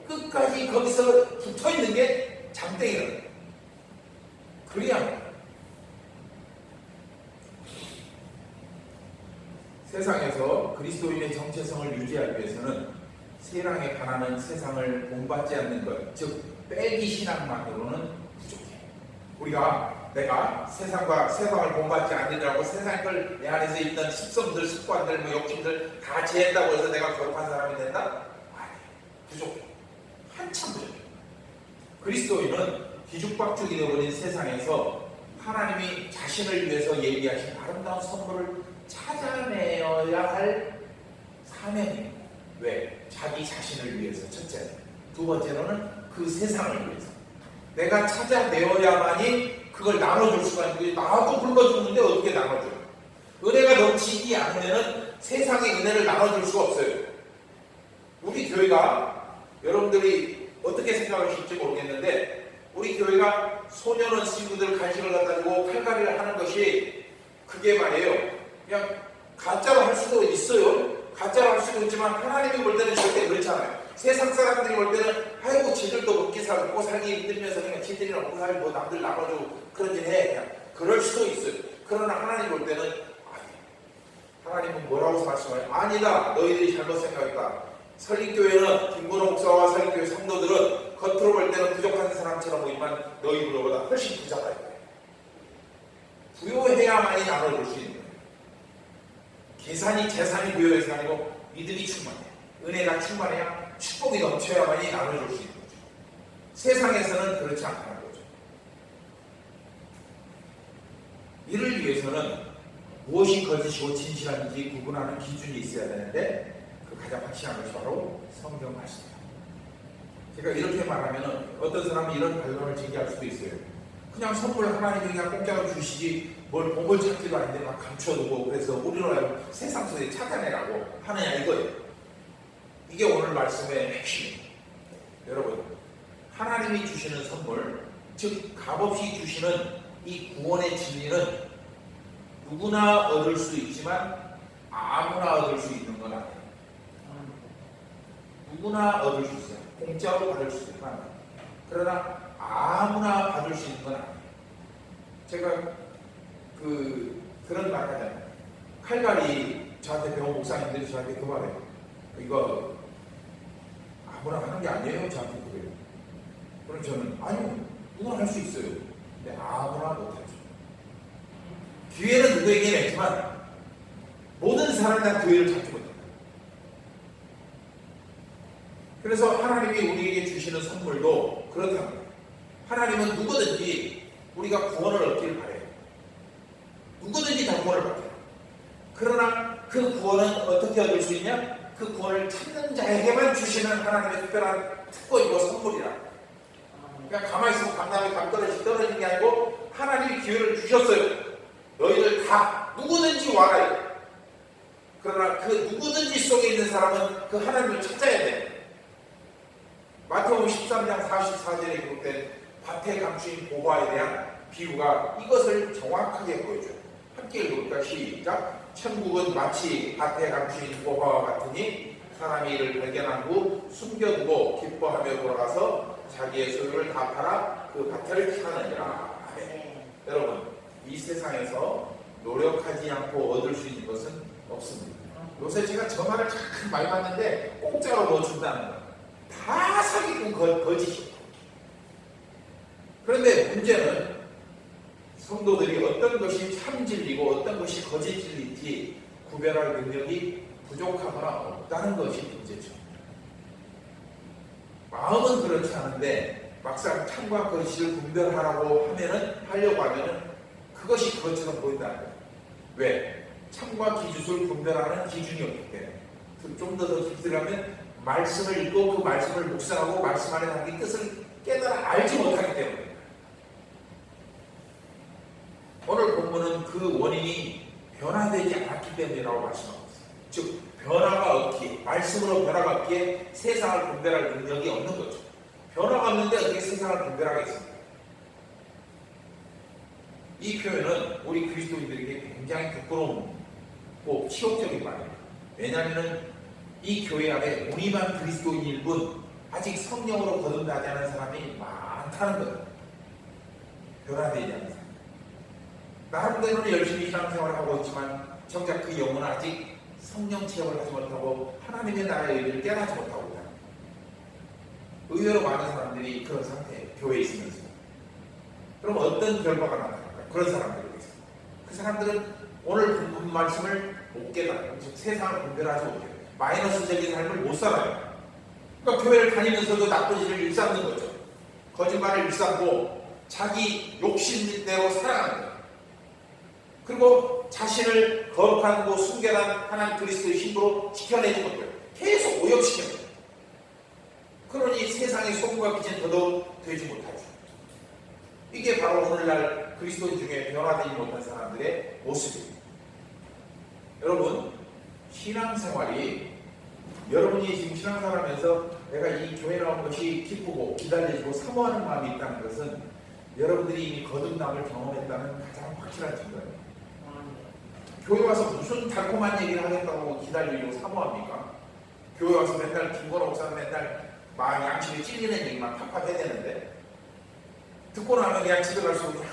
끝까지 거기서 붙어있는 게 장땡이라는 거예요. 그래야 세상에서 그리스도인의 정체성을 유지하기 위해서는 세상에 반하는 세상을 본받지 않는 것, 즉 빼기 신앙만으로는 부족해요. 내가 세상을 본받지 않는다고 세상 걸 내 안에서 있는 습성들, 습관들, 욕심들 다 제한다고 해서 내가 거룩한 사람이 된다? 아니에요. 부족해요. 한참 부족해요. 그리스도인은 뒤죽박죽이 되어버린 세상에서 하나님이 자신을 위해서 예비하신 아름다운 선물을 찾아내어야 할 사명입니다. 왜? 자기 자신을 위해서, 첫째는. 두 번째로는 그 세상을 위해서. 내가 찾아내어야만이 그걸 나눠줄 수가 있는데, 나도 굶어 죽는데 어떻게 나눠줘요? 은혜가 넘치지 않으면 세상의 은혜를 나눠줄 수가 없어요. 우리 교회가, 여러분들이 어떻게 생각하실지 모르겠는데, 우리 교회가 소년원 친구들 간식을 갖다 주고 칼갈이를 하는 것이 그게 말이에요. 그냥 가짜로 할 수도 있어요. 가짜로 할 수도 있지만 하나님이 볼 때는 절대 그렇지 않아요. 세상 사람들이 볼 때는 아이고 지들도 먹고 살기 힘들면서 그냥 지들이랑 먹고 살고 남들 나눠주고 그런 일 해. 그냥 그럴 수도 있어요. 그러나 하나님 볼 때는 아니. 하나님은 뭐라고 말씀해요? 아니다. 너희들이 잘못 생각했다. 설립교회는 김문호 목사와 설립교회 성도들은 겉으로 볼 때는 부족한 사람처럼 보이지만 너희들보다 훨씬 부자다. 부요해야만이 나눠줄 수 있는 거예요. 재산이 부여해서 아니고 믿음이 충만해요. 은혜가 충만해야 축복이 넘쳐야만이 나눠줄 수 있는 거죠. 세상에서는 그렇지 않다는 거죠. 이를 위해서는 무엇이 거짓이고 진실한지 구분하는 기준이 있어야 되는데 그 가장 확실한 것이 바로 성경 말씀입니다. 제가 이렇게 말하면 어떤 사람은 이런 반론을 제기할 수도 있어요. 그냥 선물 하나님이 그냥 공짜로 주시지 뭘 보물 찾기도 아닌데 막 감춰두고 그래서 우리로 세상 속에 찾아내라고 하느냐 이거예요. 이게 오늘 말씀의 핵심입니다. 여러분, 하나님이 주시는 선물, 즉 값없이 주시는 이 구원의 진리는 누구나 얻을 수 있지만 아무나 얻을 수 있는 건 아니에요. 누구나 얻을 수 있어요. 공짜로 받을 수 있지만 그러나 아무나 받을 수 있는 건 아니에요. 제가 그런 말 하잖아요. 칼갈이 저한테 배운 목사님들이 저한테 그 말해요. 이거 아무나 하는 게 아니에요. 저한테 그래요. 그럼 저는 아니요. 누구나 할 수 있어요. 근데 아무나 못하죠. 기회는 누구에게나 있지만 살아난 교회를 찾지 못합니다. 그래서 하나님이 우리에게 주시는 선물도 그렇답니다. 하나님은 누구든지 우리가 구원을 얻기를 바래요. 누구든지 다 구원을 받아요. 그러나 그 구원은 어떻게 얻을 수 있냐? 그 구원을 찾는 자에게만 주시는 하나님의 특별한 특권이고 선물이라. 그냥 가만히 있으면 감당이 떨어지는 게 아니고 하나님이 기회를 주셨어요. 너희들 다 누구든지 와라. 그러나 그 누구든지 속에 있는 사람은 그 하나님을 찾아야 돼. 마태복음 13장 44절에 기록된 밭에 감추인 보화에 대한 비유가 이것을 정확하게 보여줘요. 함께 읽어볼까? 시작. 천국은 마치 밭에 감추인 보화와 같으니 사람이 이를 발견한 후 숨겨두고 기뻐하며 돌아가서 자기의 소유를 다 팔아 그 밭을 사느니라. 네. 여러분, 이 세상에서 노력하지 않고 얻을 수 있는 것은 없습니다. 요새 제가 전화를 참 많이 받는데 공짜로 뭐 준다는 거 다 사기꾼 거짓이에요. 그런데 문제는 성도들이 어떤 것이 참 진리고 어떤 것이 거짓 진리인지 구별할 능력이 부족하거나 없다는 것이 문제죠. 마음은 그렇지 않은데 막상 참과 거짓을 분별하라고 하려고 하면은 그것이 그것처럼 보인다는 거예요. 왜? 참과 기주술 분별하는 기준이 없기 때문에. 좀 더 깊이 들어가면 말씀을 읽고 그 말씀을 묵상하고 말씀 안에 담긴 뜻을 깨달아 알지 못하기 때문에. 오늘 본문은 그 원인이 변화되지 않았기 때문이라고 말씀하고 있어요. 즉 변화가 없기에, 말씀으로 변화가 없기에 세상을 분별할 능력이 없는 거죠. 변화가 없는데 어떻게 세상을 분별하겠습니까? 이 표현은 우리 그리스도인들에게 굉장히 부끄러움고 치욕적인 말입니다. 왜냐하면 이 교회 안에 무늬만 그리스도인일 뿐 아직 성령으로 거듭나지 않은 사람이 많다는 거예요. 변화되지 않는 사람. 나름대로는 열심히 신앙생활을 하고 있지만 정작 그 영혼은 아직 성령 체험을 하지 못하고 하나님의 나라의 의미를 깨닫지 못하고 있다. 의외로 많은 사람들이 그런 상태예요. 교회에 있으면서. 그럼 어떤 결과가 나타날까? 그런 사람들이 있어요. 그 사람들은 오늘 본문 말씀을 못 깨달아요. 즉 세상을 분별하지 못해요. 마이너스적인 삶을 못 살아요. 그러니까 교회를 다니면서도 나쁜 일을 일삼는 거죠. 거짓말을 일삼고 자기 욕심대로 살아가는 거예요. 그리고 자신을 거룩하고 순결한 하나님 그리스도의 힘으로 지켜내지 못해요. 계속 오염시켜요. 그러니 세상의 소금과 빛은 더더욱 되지 못하죠. 이게 바로 오늘날 그리스도인 중에 변화되지 못한 사람들의 모습입니다. 여러분, 신앙생활이 여러분이 지금 신앙생활하면서 내가 이 교회 나온 것이 기쁘고 기다려지고 사모하는 마음이 있다는 것은 여러분들이 이미 거듭남을 경험했다는 가장 확실한 증거예요. 교회 와서 무슨 달콤한 얘기를 하겠다고 기다리고 사모합니까? 교회 와서 맨날 김건호 목사는 맨날 마음이 양심이 찔리는 얘기만 팍팍 해야 되는데 듣고 나면 그냥 집에 갈수록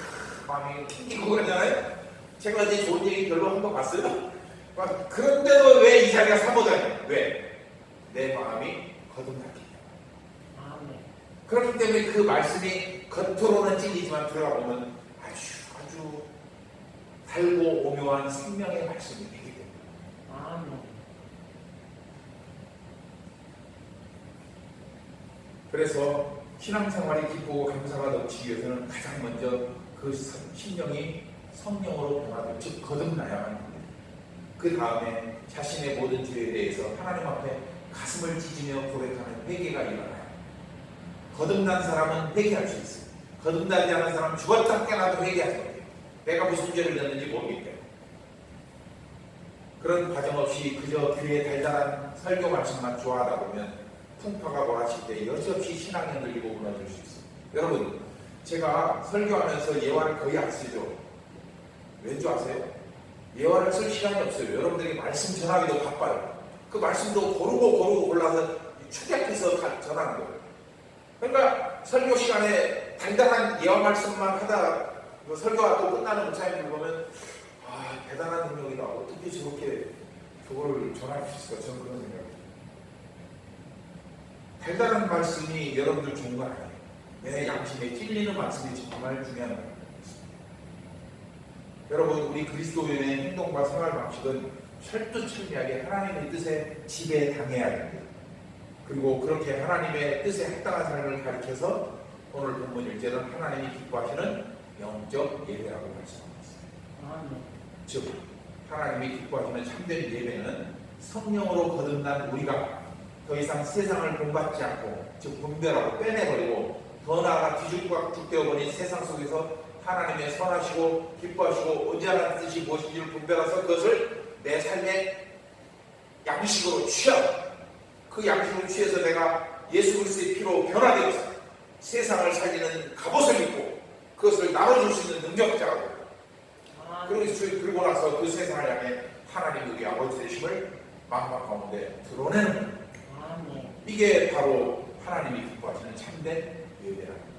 마음이 튕기고 그러잖아요. 제가 어제 좋은 얘기 별로 한 거 봤어요? 그런데도 왜 이 자리가 사모자냐? 왜? 내 마음이 거듭났기 때문에. 그렇기 때문에 그 말씀이 겉으로는 찔리지만 들어가 보면 아주 달고 오묘한 생명의 말씀이 되기 때문에. 그래서 신앙생활이 기쁘고 감사가 넘치기 위해서는 가장 먼저 그 심령이 성령으로 변화되고 즉 거듭나야만 합니다. 그 다음에 자신의 모든 죄에 대해서 하나님 앞에 가슴을 찢으며 고백하는 회개가 일어나요. 거듭난 사람은 회개할 수 있어요. 거듭나지 않은 사람은 죽었다 깨어나도 회개하지 못해요. 내가 무슨 죄를 졌는지 모르기 때문에. 그런 과정 없이 그저 귀에 달달한 설교 말씀만 좋아하다 보면 풍파가 몰아칠 때 여지없이 신앙이 흔들리고 무너질 수 있어요. 여러분, 제가 설교하면서 예화를 거의 안 쓰죠. 왠 줄 아세요? 예화를 쓸 시간이 없어요. 여러분들이 말씀 전하기도 바빠요. 그 말씀도 고르고 골라서 축약해서 전하는 거예요. 그러니까 설교 시간에 달달한 예화 말씀만 하다가 설교가 또 끝나는 목사님들 보면 대단한 능력이다. 어떻게 저렇게 그거를 전할 수 있을까? 저는 그런 생각이에요. 달달한 말씀이 여러분들 좋은 건 아니에요. 내 양심에 찔리는 말씀이 정말 중요한 거예요. 여러분, 우리 그리스도인의 행동과 생활 방식은 철두철미하게 하나님의 뜻에 지배당해야 됩니다. 그리고 그렇게 하나님의 뜻에 합당한 삶을 가르쳐서 오늘 본문 1절은 하나님이 기뻐하시는 영적 예배라고 말씀하고 있습니다. 즉 하나님이 기뻐하시는 참된 예배는 성령으로 거듭난 우리가 더 이상 세상을 본받지 않고, 즉 분별하고 빼내버리고 더 나아가 뒤죽박죽 되어버린 세상 속에서 하나님의 선하시고 기뻐하시고 온전한 뜻이 무엇인지를 분별해서 그것을 내 삶의 양식으로 취하고, 그 양식으로 취해서 내가 예수 그리스도의 피로 변화되어서 세상을 살리는 갑옷을 입고 그것을 나눠줄 수 있는 능력자고, 그리고 나서 그 세상을 향해 하나님 우리 아버지 되심을 마음 가운데 드러내는 거예요. 이게 바로 하나님이 기뻐하시는 참된 예배랍니다.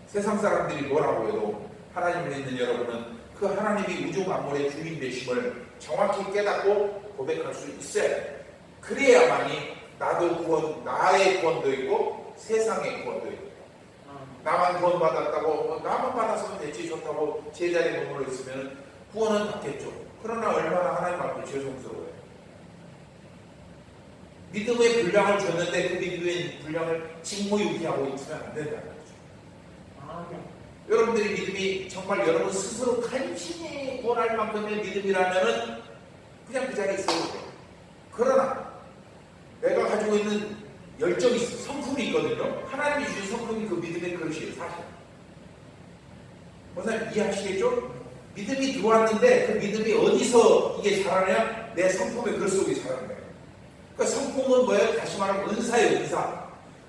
세상 사람들이 뭐라고 해도 하나님을 믿는 여러분은 그 하나님이 우주 만물의 주인 되심을 정확히 깨닫고 고백할 수 있어야 돼요. 그래야만이 나도 구원, 나의 구원도 있고 세상의 구원도 있고, 나만 구원 받았다고 나만 받아서는 됐지 좋다고 제자리에 머물러 있으면 구원은 받겠죠. 그러나 얼마나 하나님 앞에 죄송스러워요. 믿음의 분량을 줬는데 그 믿음의 분량을 직무유기하고 있으면 안 된다는 거죠. 여러분들의 믿음이 정말 여러분 스스로 간신히 구원할 만큼의 믿음이라면 그냥 그 자리에 있어도 돼요. 그러나 내가 가지고 있는 열정이 있어, 성품이 있거든요. 하나님이 주신 성품이 그 믿음의 그릇이에요. 사실 원사님 이해하시겠죠? 믿음이 들어왔는데 그 믿음이 어디서 이게 자라냐? 내 성품의 그릇 속에 자라는 거예요. 그러니까 성품은 뭐예요? 다시 말하면 은사예요.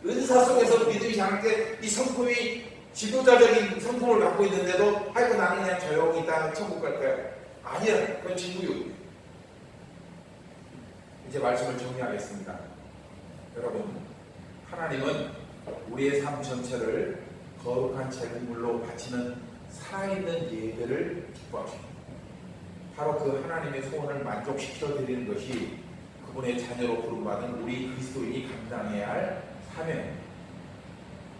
은사 속에서 믿음이 자랄 때 이 성품이 지도자적인 성품을 갖고 있는데도 아이고 나는 그냥 조용히 있다 천국 갈 거야. 아니야. 그건 친구요. 이제 말씀을 정리하겠습니다. 여러분, 하나님은 우리의 삶 전체를 거룩한 제물로 바치는 살아있는 예배를 기뻐하십니다. 바로 그 하나님의 소원을 만족시켜 드리는 것이 그분의 자녀로 부름받은 우리 그리스도인이 감당해야 할 사명입니다.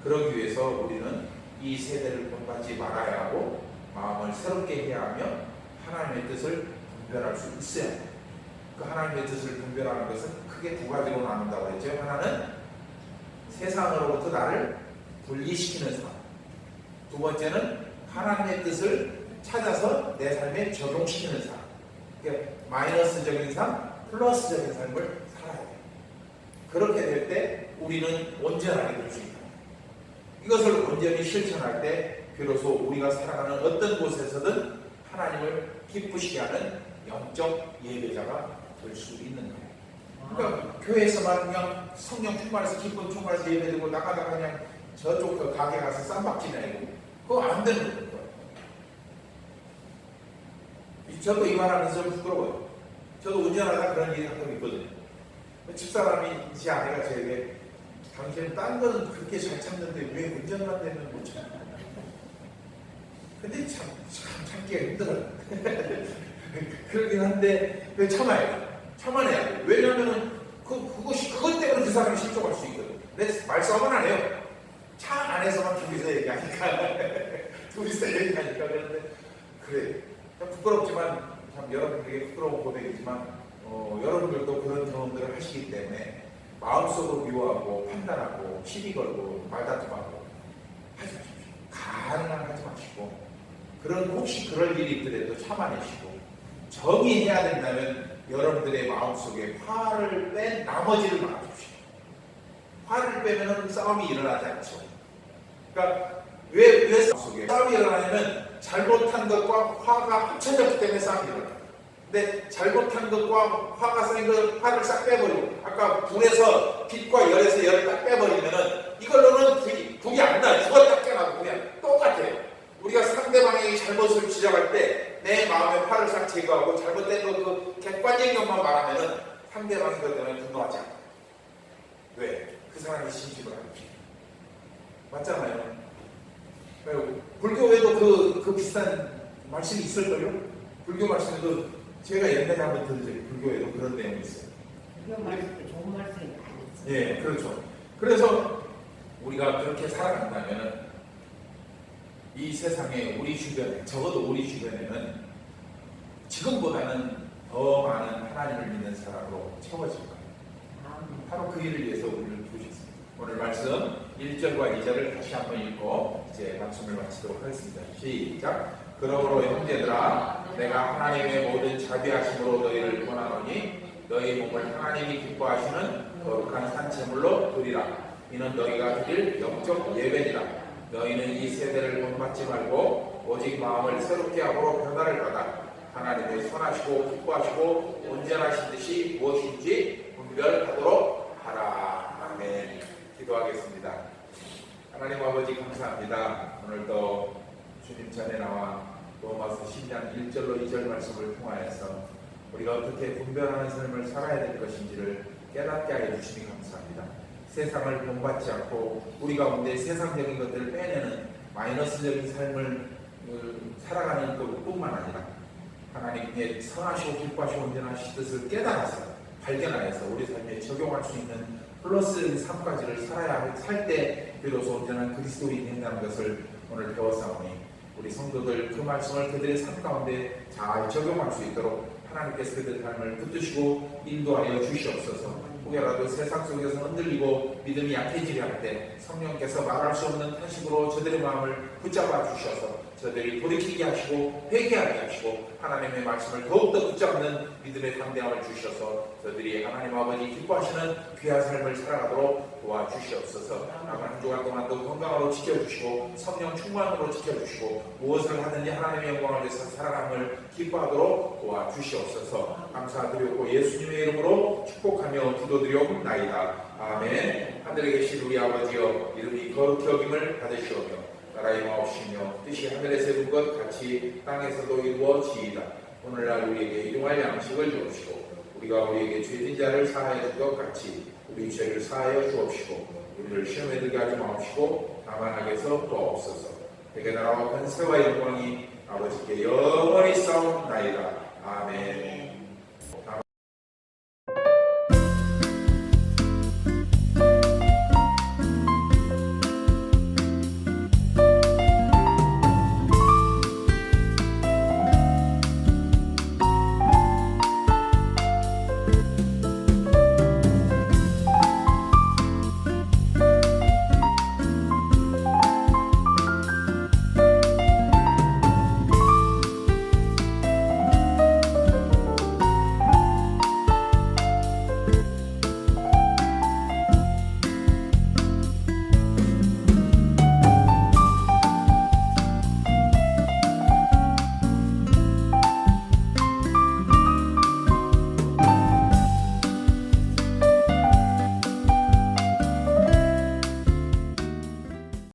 그러기 위해서 우리는 이 세대를 본받지 말아야 하고 마음을 새롭게 해야 하며 하나님의 뜻을 분별할 수 있어야 합니다. 그 하나님의 뜻을 분별하는 것은 크게 두 가지로 나눈다고 했죠. 하나는 세상으로부터 나를 분리시키는 삶, 두 번째는 하나님의 뜻을 찾아서 내 삶에 적용시키는 삶. 그러니까 마이너스적인 삶, 플러스적인 삶을 살아야 돼요. 그렇게 될 때 우리는 온전하게 될 수 있다. 이것을 온전히 실천할 때 비로소 우리가 살아가는 어떤 곳에서든 하나님을 기쁘시게 하는 영적 예배자가 될 수 있는 거예요. 그러니까 교회에서만 그냥 성령 충만해서 기쁨 충만해서 예배드리고 나가다가 그냥 저쪽 그 가게 가서 쌈박지 내고 그거 안 되는 거예요. 저도 이 말하면서 좀 부끄러워요. 저도 운전하다 그런 일이 가끔 있거든요. 집사람이 제 아내가 저에게 당신은 딴 거는 그렇게 잘 참는데 왜 운전만 되면 못 참냐. 근데 참 참기가 힘들어요. 그러긴 한데 왜 참아내야 돼. 왜냐면은 그것 때문에 그 사람이 실족할 수 있거든. 내 말싸움은 안 해요. 차 안에서만 둘이서 얘기하니까 둘이서 얘기하니까. 그런데 그래 부끄럽지만 참 여러분들에게 부끄러운 고백이지만 여러분들도 그런 경험들을 하시기 때문에 마음속으로 미워하고 판단하고 시비 걸고 말다툼하고 하지 마십시오. 가능한 하지 마시고, 그런 혹시 그럴 일이 있더라도 참아내시고, 정의해야 된다면 여러분들의 마음속에 화를 뺀 나머지를 말아주십시오. 화를 빼면 싸움이 일어나지 않죠. 그러니까 왜 마음속에 싸움이 일어나냐면 잘못한 것과 화가 합쳐졌기 때문에 싸움이 일어나요. 근데 잘못한 것과 화가 쌓인 걸 화를 싹 빼버리고, 아까 불에서 빛과 열에서 열을 딱 빼버리면은 이걸로는 불이 안 나요. 죽었다 깨나도 그냥 똑같아요. 우리가 상대방에게 잘못을 지적할 때 내 마음의 화를 싹 제거하고 잘못된 그 객관적인 것만 말하면은 상대방이 그것 때문에 분노하지 않아요. 왜? 그 사람이 진심을 알지. 맞잖아요. 불교에도 그 비슷한 말씀이 있을걸요? 불교 말씀에도 제가 옛날에 한번 들었어요. 불교에도 그런 내용이 있어요. 불교 말씀도 좋은 말씀이 많이 있어요. 예, 그렇죠. 그래서 우리가 그렇게 살아간다면 이 세상에 우리 주변에, 적어도 우리 주변에는 지금보다는 더 많은 하나님을 믿는 사람으로 채워질 거예요. 바로 그 일을 위해서 우리를 부르셨습니다. 오늘 말씀 1절과 2절을 다시 한번 읽고 이제 말씀을 마치도록 하겠습니다. 시작. 그러므로 형제들아, 내가 하나님의 모든 자비하심으로 너희를 권하노니 너희 몸을 하나님이 기뻐하시는 거룩한 산제물로 드리라. 이는 너희가 드릴 영적 예배니라. 너희는 이 세대를 본받지 말고 오직 마음을 새롭게 하고 변화를 받아 하나님의 선하시고 기뻐하시고 온전하신 듯이 무엇인지 분별하도록 하라. 아멘. 기도하겠습니다. 하나님 아버지 감사합니다. 오늘도 주님 전에 나와 로마서 10장 1절로 2절 말씀을 통하여서 우리가 어떻게 분별하는 삶을 살아야 될 것인지를 깨닫게 하여 주시니 감사합니다. 세상을 본받지 않고 우리 가운데 세상적인 것들을 빼내는 마이너스적인 삶을 살아가는 것뿐만 아니라 하나님의 선하시고 기뻐하시고 온전하신 뜻을 깨달아서 발견하여서 우리 삶에 적용할 수 있는 플러스적인 삶까지를 살 때 비로소 온전한 그리스도인이 된다는 것을 오늘 배웠사오니 우리 성도들 그 말씀을 그들의 삶 가운데 잘 적용할 수 있도록 하나님께서 그들의 삶을 붙드시고 인도하여 주시옵소서. 혹여라도 세상 속에서 흔들리고 믿음이 약해지려 할 때 성령께서 말할 수 없는 탄식으로 저들의 마음을 붙잡아 주셔서 저들이 돌이키게 하시고 회개하게 하시고 하나님의 말씀을 더욱더 붙잡는 믿음의 담대함을 주셔서 저들이 하나님 아버지 기뻐하시는 귀한 삶을 살아가도록 도와주시옵소서. 남은 한 주간 동안도 건강으로 지켜주시고 성령 충만으로 지켜주시고 무엇을 하든지 하나님의 영광을 위해서 살아감을 기뻐하도록 도와주시옵소서. 감사드리고 예수님의 이름으로 축복하며 기도드리옵나이다. 아멘. 하늘에 계신 우리 아버지여, 이름이 거룩히 여김을 받으시오며 나라의 마옵시며 뜻이 하늘에서 이룬 것 같이 땅에서도 이루어지이다. 오늘날 우리에게 일용할 양식을 주옵시고 우리가 우리에게 죄진 자를 사하여 준 것 같이 우리 죄를 사하여 주옵시고 우리를 시험에 들게 하지 마옵시고 다만 악에서 도와옵소서. 대개 나라와 권세와 영광이 아버지께 영원히 싸움나이다. 아멘.